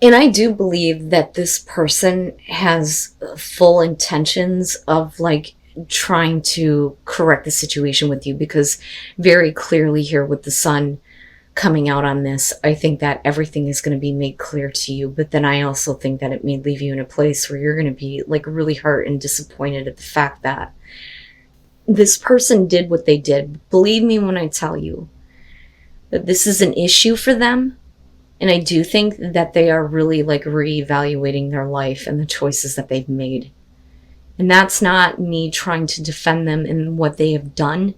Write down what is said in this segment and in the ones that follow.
And I do believe that this person has full intentions of like trying to correct the situation with you, because very clearly here with the sun coming out on this, I think that everything is going to be made clear to you. But then I also think that it may leave you in a place where you're going to be like really hurt and disappointed at the fact that this person did what they did. Believe me when I tell you that this is an issue for them. And I do think that they are really like reevaluating their life and the choices that they've made. And that's not me trying to defend them in what they have done.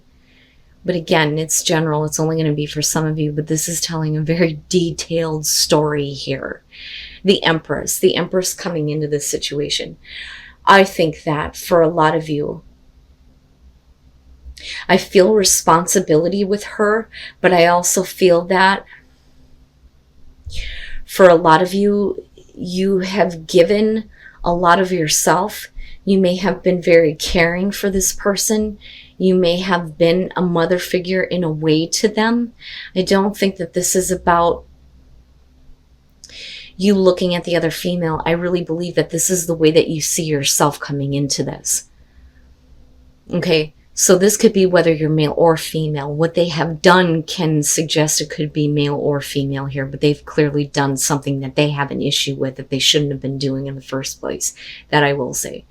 But again, it's general. It's only going to be for some of you. But this is telling a very detailed story here. The Empress coming into this situation. I think that for a lot of you, I feel responsibility with her, but I also feel that for a lot of you, you have given a lot of yourself. You may have been very caring for this person. You may have been a mother figure in a way to them. I don't think that this is about you looking at the other female. I really believe that this is the way that you see yourself coming into this. Okay? So this could be whether you're male or female. What they have done can suggest it could be male or female here, but they've clearly done something that they have an issue with that they shouldn't have been doing in the first place. That I will say.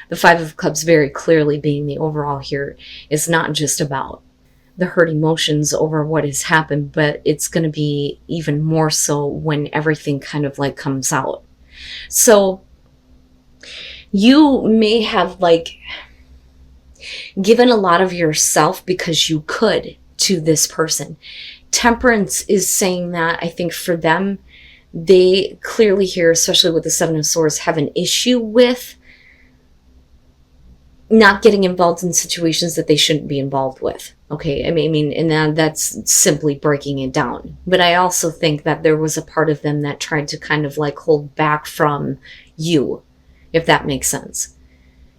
The Five of Cups very clearly being the overall here is not just about the hurt emotions over what has happened, but it's going to be even more so when everything kind of like comes out. So you may have like given a lot of yourself because you could to this person. Temperance is saying that I think for them, they clearly here, especially with the Seven of Swords, have an issue with not getting involved in situations that they shouldn't be involved with. Okay, I mean, and that's simply breaking it down. But I also think that there was a part of them that tried to kind of like hold back from you, if that makes sense.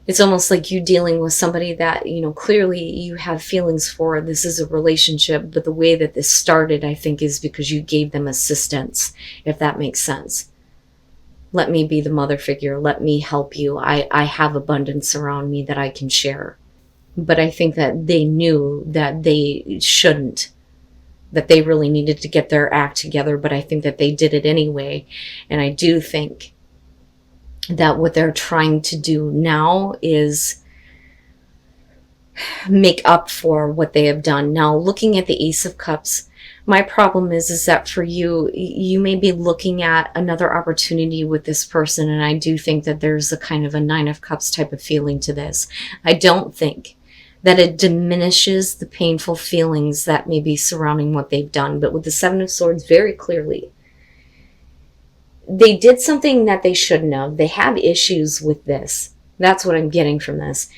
It's almost like you dealing with somebody that, you know, clearly you have feelings for. This is a relationship, but the way that this started, I think, is because you gave them assistance, if that makes sense. Let me be the mother figure. Let me help you. I have abundance around me that I can share. But I think that they knew that they shouldn't, that they really needed to get their act together, but I think that they did it anyway. And I do think that what they're trying to do now is make up for what they have done. Now, looking at the Ace of Cups, my problem is that for you, you may be looking at another opportunity with this person, and I do think that there's a kind of a Nine of Cups type of feeling to this. I don't think that it diminishes the painful feelings that may be surrounding what they've done, but with the Seven of Swords, very clearly, they did something that they shouldn't have. They have issues with this. That's what I'm getting from this.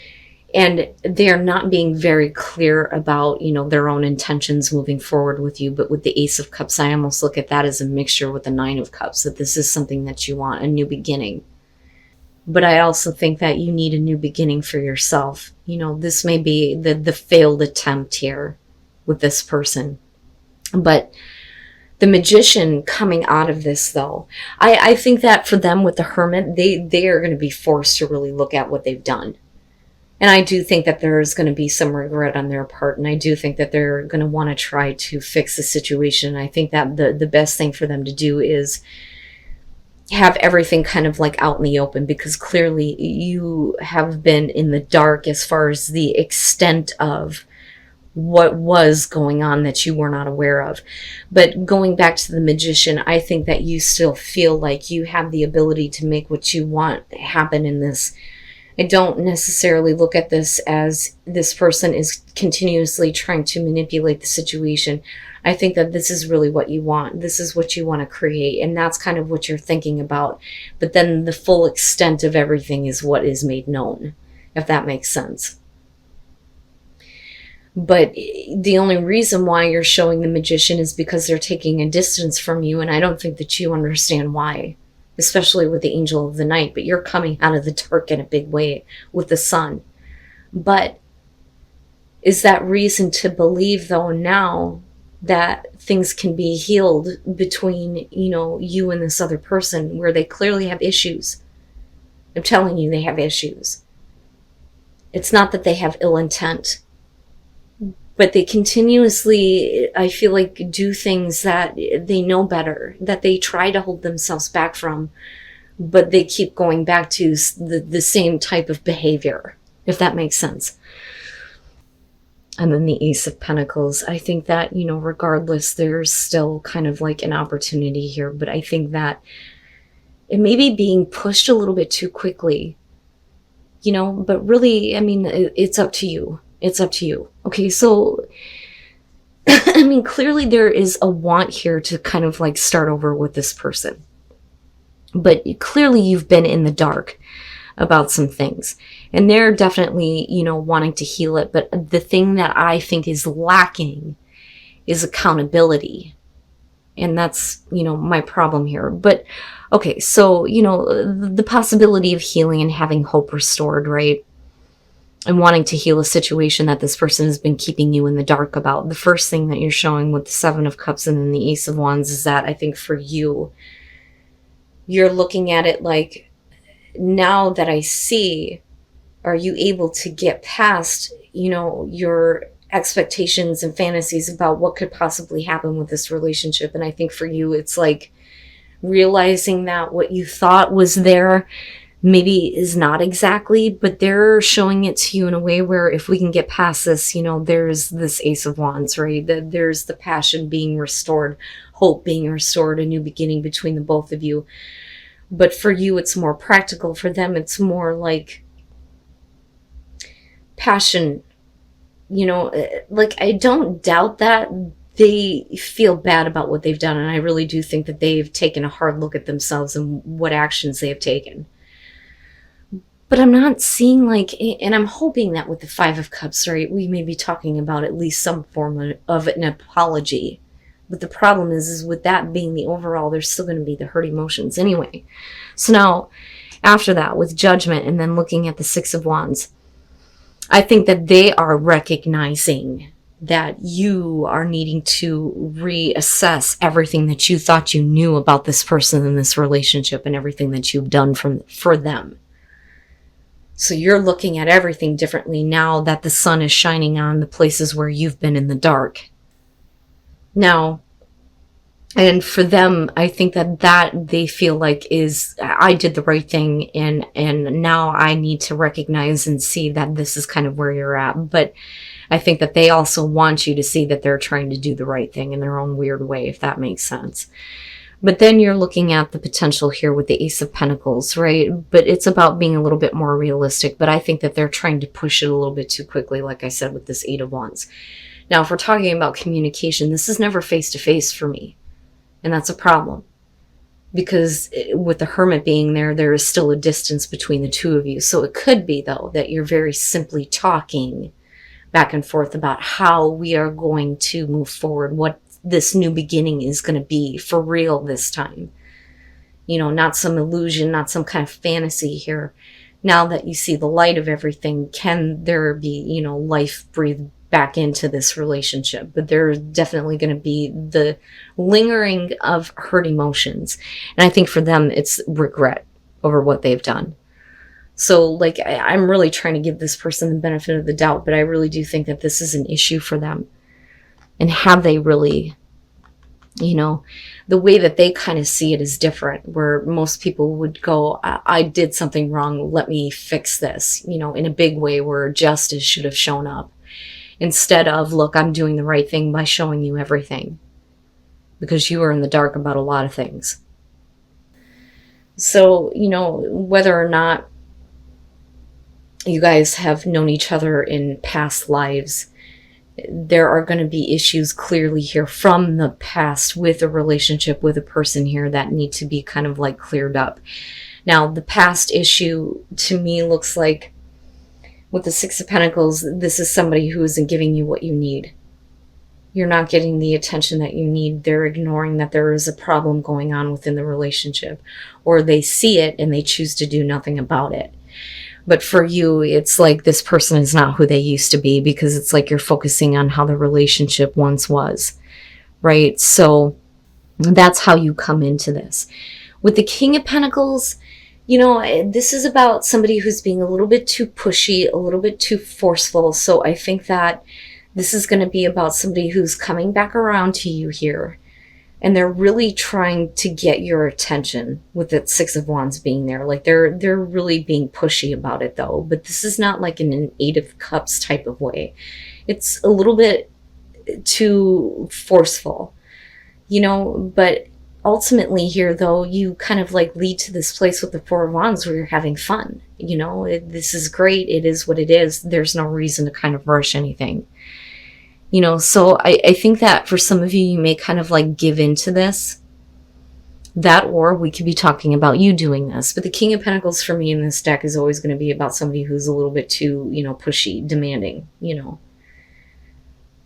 And they're not being very clear about, you know, their own intentions moving forward with you. But with the Ace of Cups, I almost look at that as a mixture with the Nine of Cups, that this is something that you want, a new beginning. But I also think that you need a new beginning for yourself. You know, this may be the failed attempt here with this person. But the Magician coming out of this, though, I think that for them with the Hermit, they are going to be forced to really look at what they've done. And I do think that there's going to be some regret on their part. And I do think that they're going to want to try to fix the situation. I think that the best thing for them to do is have everything kind of like out in the open, because clearly you have been in the dark as far as the extent of what was going on that you were not aware of. But going back to the Magician, I think that you still feel like you have the ability to make what you want happen in this. I don't necessarily look at this as this person is continuously trying to manipulate the situation. I think that this is really what you want. This is what you want to create, and that's kind of what you're thinking about. But then the full extent of everything is what is made known, if that makes sense. But the only reason why you're showing the Magician is because they're taking a distance from you, and I don't think that you understand why, especially with the Angel of the Night. But you're coming out of the dark in a big way with the Sun. But is that reason to believe, though, now that things can be healed between, you and this other person where they clearly have issues. I'm telling you, they have issues. It's not that they have ill intent, but they continuously, I feel like, do things that they know better, that they try to hold themselves back from, but they keep going back to the same type of behavior, if that makes sense. And then the Ace of Pentacles. I think that, regardless, there's still kind of like an opportunity here, but I think that it may be being pushed a little bit too quickly, but really, I mean, it's up to you. It's up to you. Okay, so, I mean, clearly there is a want here to kind of like start over with this person. But clearly you've been in the dark about some things. And they're definitely, wanting to heal it. But the thing that I think is lacking is accountability. And that's, my problem here. But, okay, so, the possibility of healing and having hope restored, right? And wanting to heal a situation that this person has been keeping you in the dark about. The first thing that you're showing with the Seven of Cups and then the Ace of Wands is that I think for you, you're looking at it like, now that I see, are you able to get past, your expectations and fantasies about what could possibly happen with this relationship? And I think for you, it's like realizing that what you thought was there maybe is not exactly, but they're showing it to you in a way where if we can get past this, there's this Ace of Wands, right? There's the passion being restored, hope being restored, a new beginning between the both of you. But for you, it's more practical. For them, it's more like passion. Like, I don't doubt that they feel bad about what they've done. And I really do think that they've taken a hard look at themselves and what actions they have taken. But I'm not seeing like, and I'm hoping that with the Five of Cups, right, we may be talking about at least some form of an apology. But the problem is with that being the overall, there's still going to be the hurt emotions anyway. So now, after that, with Judgment and then looking at the Six of Wands, I think that they are recognizing that you are needing to reassess everything that you thought you knew about this person in this relationship and everything that you've done for them. So you're looking at everything differently now that the sun is shining on the places where you've been in the dark. Now, and for them, I think that they feel like is, I did the right thing, and now I need to recognize and see that this is kind of where you're at. But I think that they also want you to see that they're trying to do the right thing in their own weird way, if that makes sense. But then you're looking at the potential here with the Ace of Pentacles, right? But it's about being a little bit more realistic. But I think that they're trying to push it a little bit too quickly, like I said, with this Eight of Wands. Now, if we're talking about communication, this is never face-to-face for me. And that's a problem. Because with the Hermit being there, there is still a distance between the two of you. So it could be, though, that you're very simply talking back and forth about how we are going to move forward, what this new beginning is going to be for real this time. Not some illusion, not some kind of fantasy here. Now that you see the light of everything, can there be, life breathed back into this relationship? But there's definitely going to be the lingering of hurt emotions. And I think for them, it's regret over what they've done. So, like, I'm really trying to give this person the benefit of the doubt, but I really do think that this is an issue for them. And have they really, the way that they kind of see it is different, where most people would go, I did something wrong, let me fix this, in a big way where justice should have shown up. Instead of, look, I'm doing the right thing by showing you everything. Because you are in the dark about a lot of things. So, whether or not you guys have known each other in past lives, there are going to be issues clearly here from the past with a relationship with a person here that need to be kind of like cleared up. Now, the past issue to me looks like with the Six of Pentacles, this is somebody who isn't giving you what you need. You're not getting the attention that you need. They're ignoring that there is a problem going on within the relationship, or they see it and they choose to do nothing about it. But for you, it's like this person is not who they used to be, because it's like you're focusing on how the relationship once was. right? So that's how you come into this. With the King of Pentacles, this is about somebody who's being a little bit too pushy, a little bit too forceful. So I think that this is going to be about somebody who's coming back around to you here. And they're really trying to get your attention with that Six of Wands being there. Like they're really being pushy about it though. But this is not like in an Eight of Cups type of way. It's a little bit too forceful, but ultimately here though, you kind of like lead to this place with the Four of Wands where you're having fun. This is great. It is what it is. There's no reason to kind of rush anything. So I think that for some of you, you may kind of like give into this. That, or we could be talking about you doing this. But the King of Pentacles for me in this deck is always going to be about somebody who's a little bit too, pushy, demanding,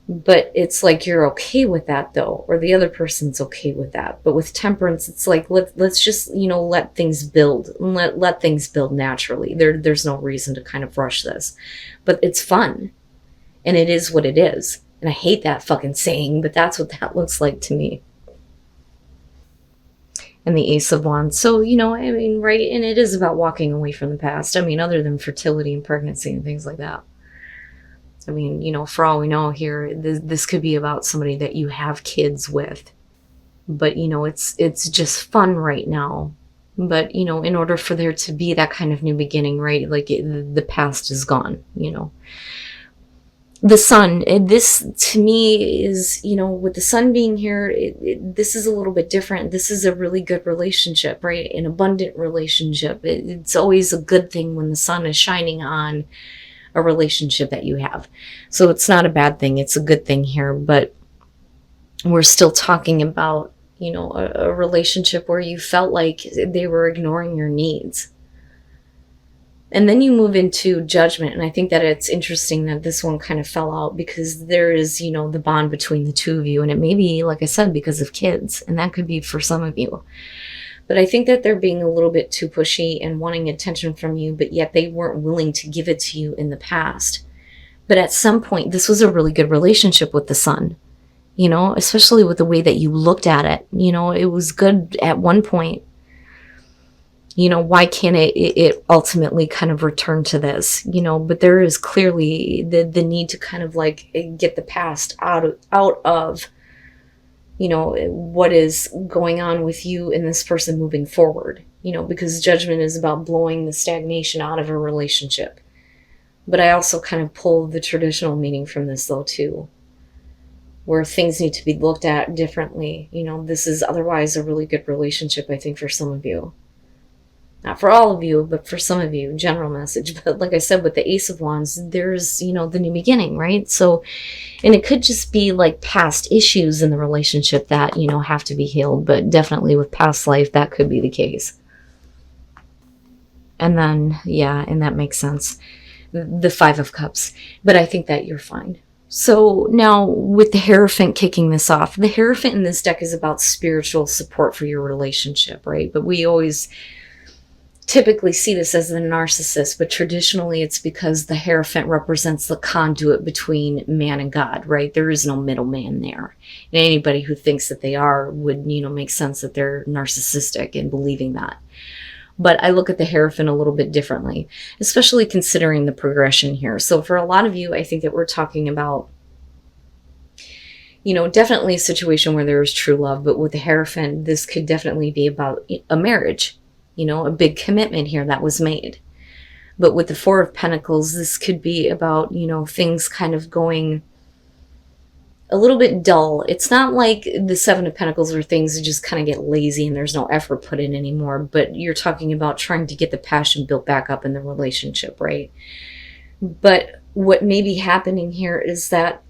But it's like you're okay with that though, or the other person's okay with that. But with Temperance, it's like, let's just, let things build. Let things build naturally. There's no reason to kind of rush this. But it's fun. And it is what it is. And I hate that fucking saying, but that's what that looks like to me. And the Ace of Wands. So, right? And it is about walking away from the past. Other than fertility and pregnancy and things like that. For all we know here, this could be about somebody that you have kids with. But, it's just fun right now. But, in order for there to be that kind of new beginning, right? Like the past is gone, The Sun, this to me is, with the Sun being here, this is a little bit different. This is a really good relationship, right? An abundant relationship. It's always a good thing when the sun is shining on a relationship that you have. So it's not a bad thing. It's a good thing here. But we're still talking about, a relationship where you felt like they were ignoring your needs. And then you move into Judgment. And I think that it's interesting that this one kind of fell out because there is, the bond between the two of you. And it may be, like I said, because of kids. And that could be for some of you. But I think that they're being a little bit too pushy and wanting attention from you, but yet they weren't willing to give it to you in the past. But at some point, this was a really good relationship with the Sun, especially with the way that you looked at it. It was good at one point. Why can't it ultimately kind of return to this, but there is clearly the need to kind of like get the past out of, what is going on with you and this person moving forward, because Judgment is about blowing the stagnation out of a relationship. But I also kind of pull the traditional meaning from this though too, where things need to be looked at differently. This is otherwise a really good relationship, I think, for some of you. Not for all of you, but for some of you, general message. But like I said, with the Ace of Wands, there's, the new beginning, right? So, and it could just be like past issues in the relationship that, have to be healed. But definitely with past life, that could be the case. And then, yeah, and that makes sense. The Five of Cups. But I think that you're fine. So now with the Hierophant kicking this off, the Hierophant in this deck is about spiritual support for your relationship, right? But we always typically see this as the narcissist, but traditionally it's because the Hierophant represents the conduit between man and God, right? There is no middleman there. And anybody who thinks that they are would, make sense that they're narcissistic in believing that. But I look at the Hierophant a little bit differently, especially considering the progression here. So for a lot of you, I think that we're talking about, definitely a situation where there is true love, but with the Hierophant, this could definitely be about a marriage. A big commitment here that was made. But with the Four of Pentacles, this could be about, things kind of going a little bit dull. It's not like the Seven of Pentacles where things just kind of get lazy and there's no effort put in anymore. But you're talking about trying to get the passion built back up in the relationship, right? But what may be happening here is that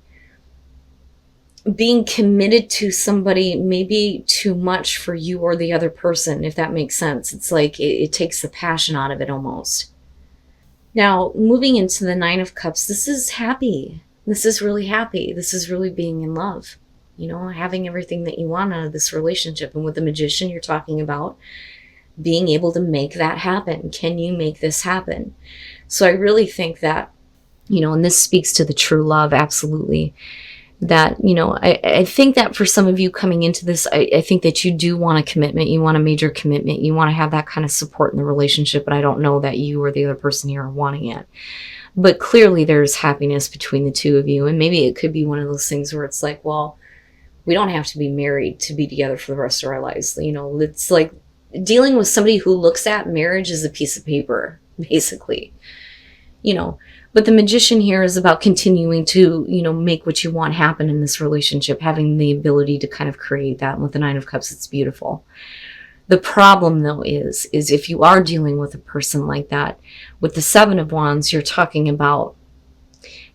being committed to somebody may be too much for you or the other person, if that makes sense. It's like it takes the passion out of it almost. Now, moving into the Nine of Cups, this is happy. This is really happy. This is really being in love. Having everything that you want out of this relationship. And with the Magician, you're talking about being able to make that happen. Can you make this happen? So I really think that, and this speaks to the true love, absolutely. That, I think that for some of you coming into this, I think that you do want a commitment. You want a major commitment. You want to have that kind of support in the relationship. But I don't know that you or the other person here are wanting it. But clearly there's happiness between the two of you. And maybe it could be one of those things where it's like, well, we don't have to be married to be together for the rest of our lives. It's like dealing with somebody who looks at marriage as a piece of paper, basically. But the Magician here is about continuing to, make what you want happen in this relationship, having the ability to kind of create that. And with the Nine of Cups, it's beautiful. The problem, though, is if you are dealing with a person like that, with the Seven of Wands, you're talking about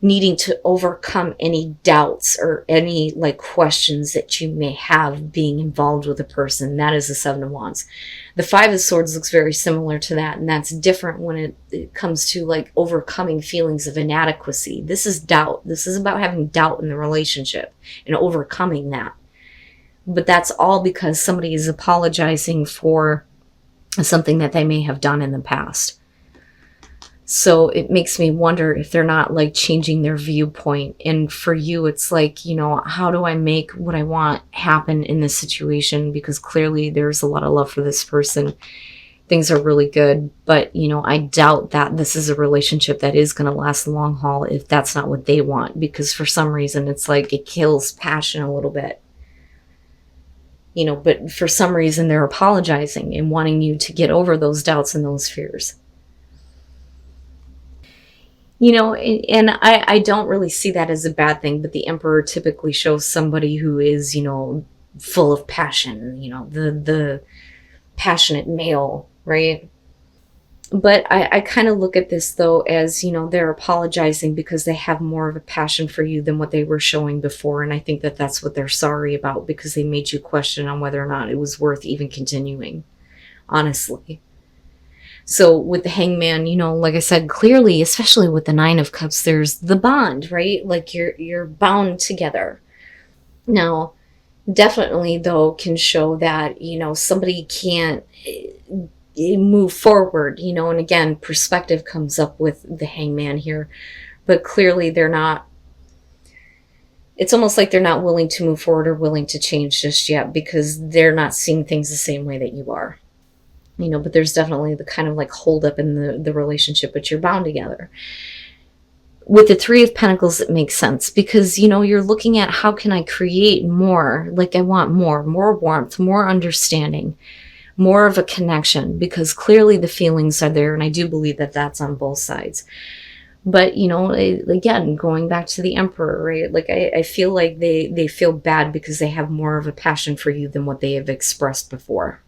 needing to overcome any doubts or any questions that you may have being involved with a person. That is the Seven of Wands. The Five of Swords looks very similar to that, and that's different when it comes to overcoming feelings of inadequacy. This is doubt. This is about having doubt in the relationship and overcoming that. But that's all because somebody is apologizing for something that they may have done in the past. So it makes me wonder if they're not changing their viewpoint. And for you, it's how do I make what I want happen in this situation? Because clearly there's a lot of love for this person. Things are really good. But, I doubt that this is a relationship that is going to last the long haul if that's not what they want. Because for some reason, it's it kills passion a little bit. But for some reason, they're apologizing and wanting you to get over those doubts and those fears. And I don't really see that as a bad thing, but the Emperor typically shows somebody who is, full of passion, the passionate male, right? But I kind of look at this, though, as, they're apologizing because they have more of a passion for you than what they were showing before. And I think that that's what they're sorry about, because they made you question on whether or not it was worth even continuing, honestly. So with the Hangman, like I said, clearly, especially with the Nine of Cups, there's the bond, right? You're bound together. Now, definitely, though, can show that, somebody can't move forward, and again, perspective comes up with the Hangman here. But clearly they're not, it's almost like they're not willing to move forward or willing to change just yet, because they're not seeing things the same way that you are. But there's definitely the kind of hold up in the relationship, but you're bound together. With the Three of Pentacles, it makes sense because, you're looking at how can I create more? I want more warmth, more understanding, more of a connection, because clearly the feelings are there. And I do believe that that's on both sides. But, again, going back to the Emperor, right? I feel like they feel bad because they have more of a passion for you than what they have expressed before.